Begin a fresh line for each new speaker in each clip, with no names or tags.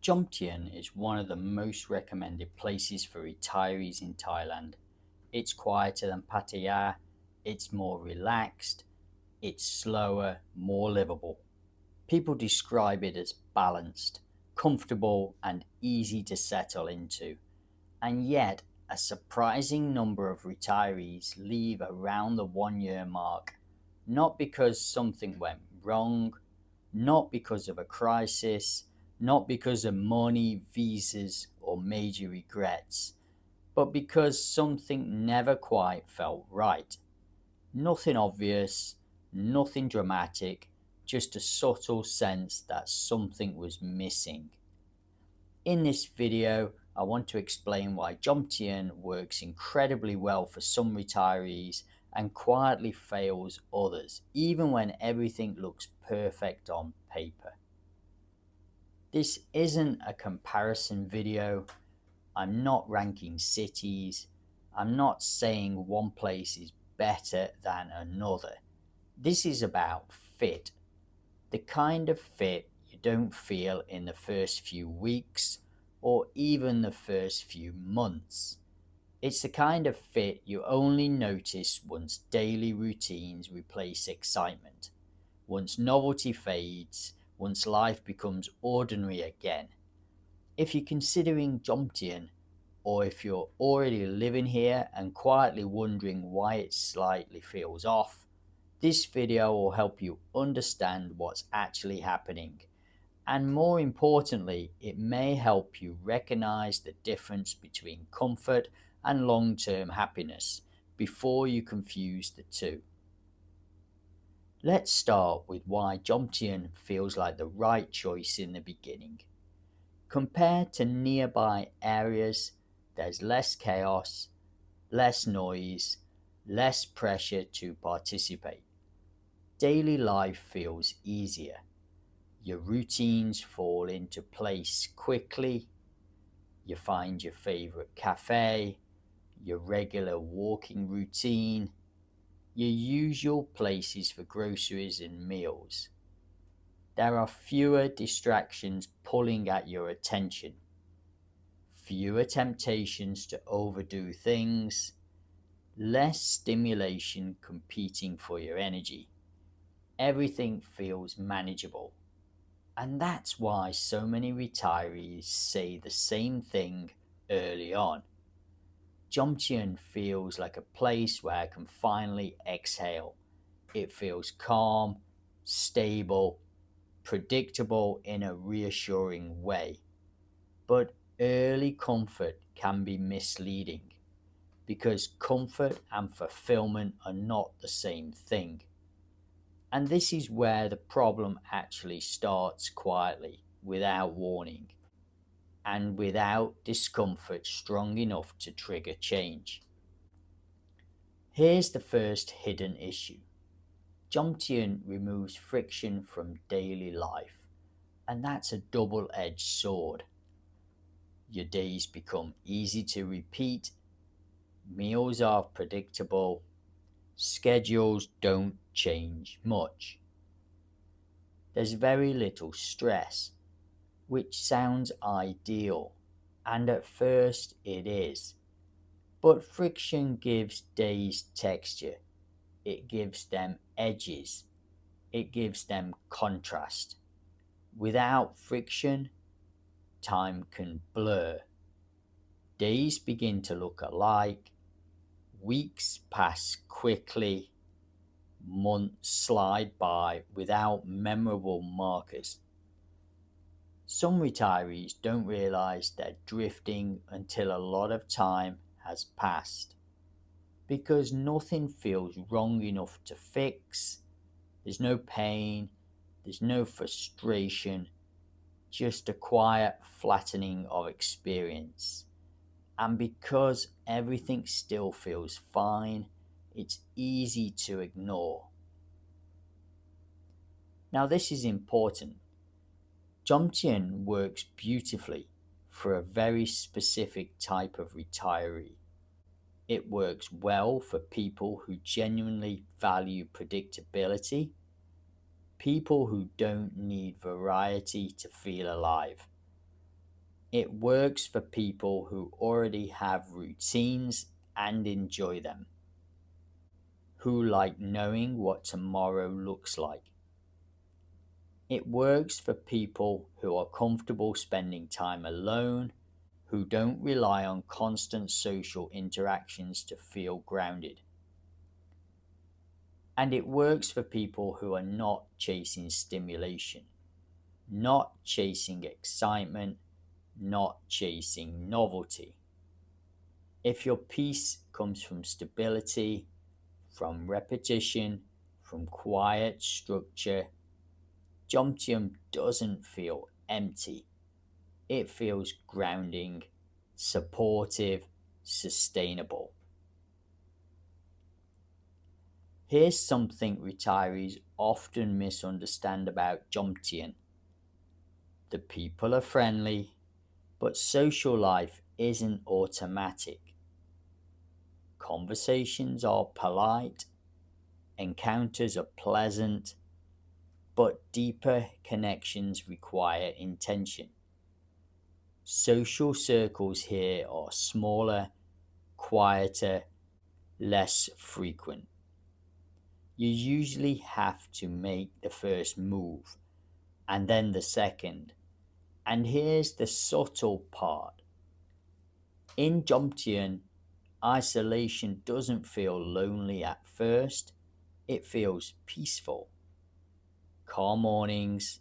Jomtien is one of the most recommended places for retirees in Thailand. It's quieter than Pattaya, it's more relaxed, it's slower, more livable. People describe it as balanced, comfortable, and easy to settle into. And yet, a surprising number of retirees leave around the 1 year mark, not because something went wrong, not because of a crisis, not because of money, visas, or major regrets, but because something never quite felt right. Nothing obvious, nothing dramatic, just a subtle sense that something was missing. In this video, I want to explain why Jomtien works incredibly well for some retirees and quietly fails others, even when everything looks perfect on paper. This isn't a comparison video. I'm not ranking cities. I'm not saying one place is better than another. This is about fit, the kind of fit you don't feel in the first few weeks or even the first few months. It's the kind of fit you only notice once daily routines replace excitement, once novelty fades, once life becomes ordinary again. If you're considering Jomtien, or if you're already living here and quietly wondering why it slightly feels off, this video will help you understand what's actually happening. And more importantly, it may help you recognize the difference between comfort and long-term happiness before you confuse the two. Let's start with why Jomtien feels like the right choice in the beginning. Compared to nearby areas, there's less chaos, less noise, less pressure to participate. Daily life feels easier. Your routines fall into place quickly. You find your favorite cafe, your regular walking routine, your usual places for groceries and meals. There are fewer distractions pulling at your attention, fewer temptations to overdo things, less stimulation competing for your energy. Everything feels manageable. And that's why so many retirees say the same thing early on. Jomtien feels like a place where I can finally exhale. It feels calm, stable, predictable in a reassuring way. But early comfort can be misleading because comfort and fulfillment are not the same thing. And this is where the problem actually starts quietly, without warning, and without discomfort strong enough to trigger change. Here's the first hidden issue. Jomtien removes friction from daily life, and that's a double-edged sword. Your days become easy to repeat, meals are predictable, schedules don't change much. There's very little stress, which sounds ideal, and at first it is. But friction gives days texture, it gives them edges, it gives them contrast. Without friction, time can blur. Days begin to look alike, weeks pass quickly, months slide by without memorable markers. Some retirees don't realize they're drifting until a lot of time has passed because nothing feels wrong enough to fix. There's no pain, there's no frustration, just a quiet flattening of experience. And because everything still feels fine, it's easy to ignore. Now, this is important. Jomtien works beautifully for a very specific type of retiree. It works well for people who genuinely value predictability, people who don't need variety to feel alive. It works for people who already have routines and enjoy them, who like knowing what tomorrow looks like. It works for people who are comfortable spending time alone, who don't rely on constant social interactions to feel grounded. And it works for people who are not chasing stimulation, not chasing excitement, not chasing novelty. If your peace comes from stability, from repetition, from quiet structure, Jomtien doesn't feel empty. It feels grounding, supportive, sustainable. Here's something retirees often misunderstand about Jomtien. The people are friendly, but social life isn't automatic. Conversations are polite, encounters are pleasant, but deeper connections require intention. Social circles here are smaller, quieter, less frequent. You usually have to make the first move and then the second. And here's the subtle part. In Jomtien, isolation doesn't feel lonely at first, it feels peaceful. Calm mornings,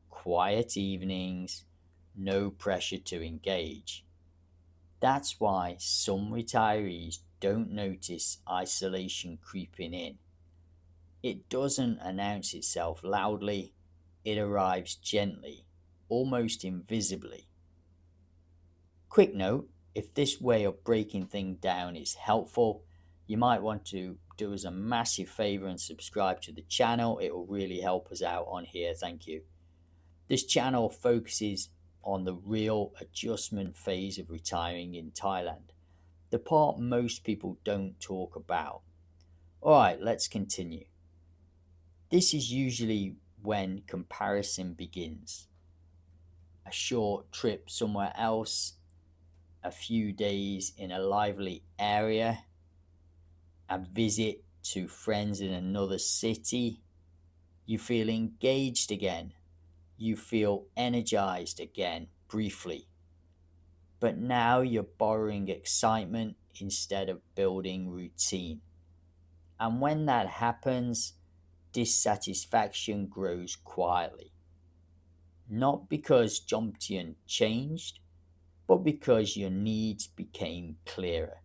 quiet evenings, no pressure to engage. That's why some retirees don't notice isolation creeping in. It doesn't announce itself loudly, it arrives gently, almost invisibly. Quick note, if this way of breaking things down is helpful, you might want to do us a massive favor and subscribe to the channel. It will really help us out on here. Thank you. This channel focuses on the real adjustment phase of retiring in Thailand, the part most people don't talk about. All right, let's continue. This is usually when comparison begins. A short trip somewhere else, a few days in a lively area, a visit to friends in another city. You feel engaged again. You feel energized again, briefly. But now you're borrowing excitement instead of building routine. And when that happens, dissatisfaction grows quietly. Not because Jomtien changed, but because your needs became clearer.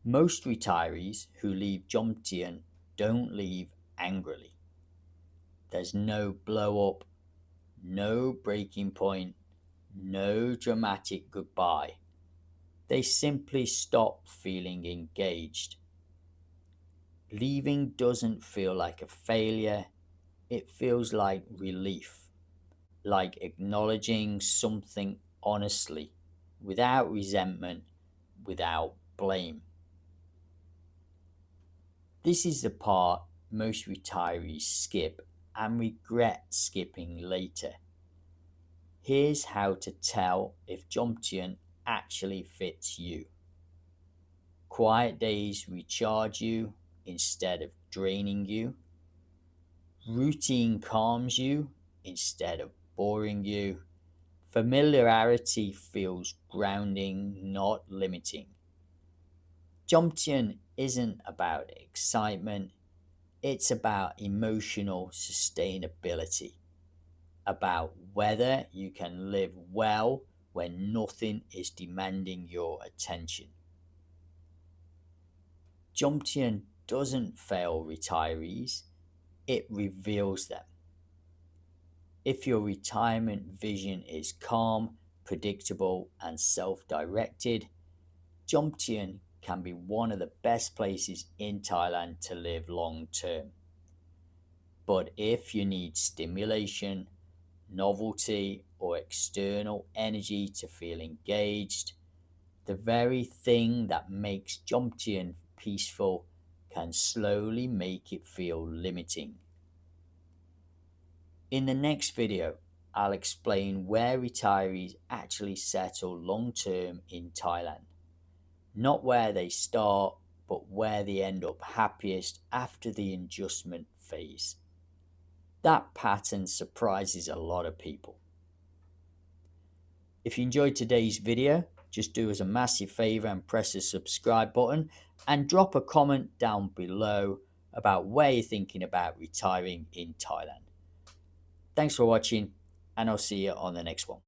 Most retirees who leave Jomtien don't leave angrily. There's no blow up, no breaking point, no dramatic goodbye. They simply stop feeling engaged. Leaving doesn't feel like a failure, it feels like relief, like acknowledging something honestly, without resentment, without blame. This is the part most retirees skip and regret skipping later. Here's how to tell if Jomtien actually fits you. Quiet days recharge you instead of draining you. Routine calms you instead of boring you. Familiarity feels grounding, not limiting. Jomtien isn't about excitement, it's about emotional sustainability, about whether you can live well when nothing is demanding your attention. Jomtien doesn't fail retirees, it reveals them. If your retirement vision is calm, predictable, and self directed, Jomtien can be one of the best places in Thailand to live long term. But if you need stimulation, novelty, or external energy to feel engaged, the very thing that makes Jomtien peaceful can slowly make it feel limiting. In the next video, I'll explain where retirees actually settle long term in Thailand. Not where they start, but where they end up happiest after the adjustment phase. That pattern surprises a lot of people. If you enjoyed today's video, just do us a massive favor and press the subscribe button and drop a comment down below about where you're thinking about retiring in Thailand. Thanks for watching, and I'll see you on the next one.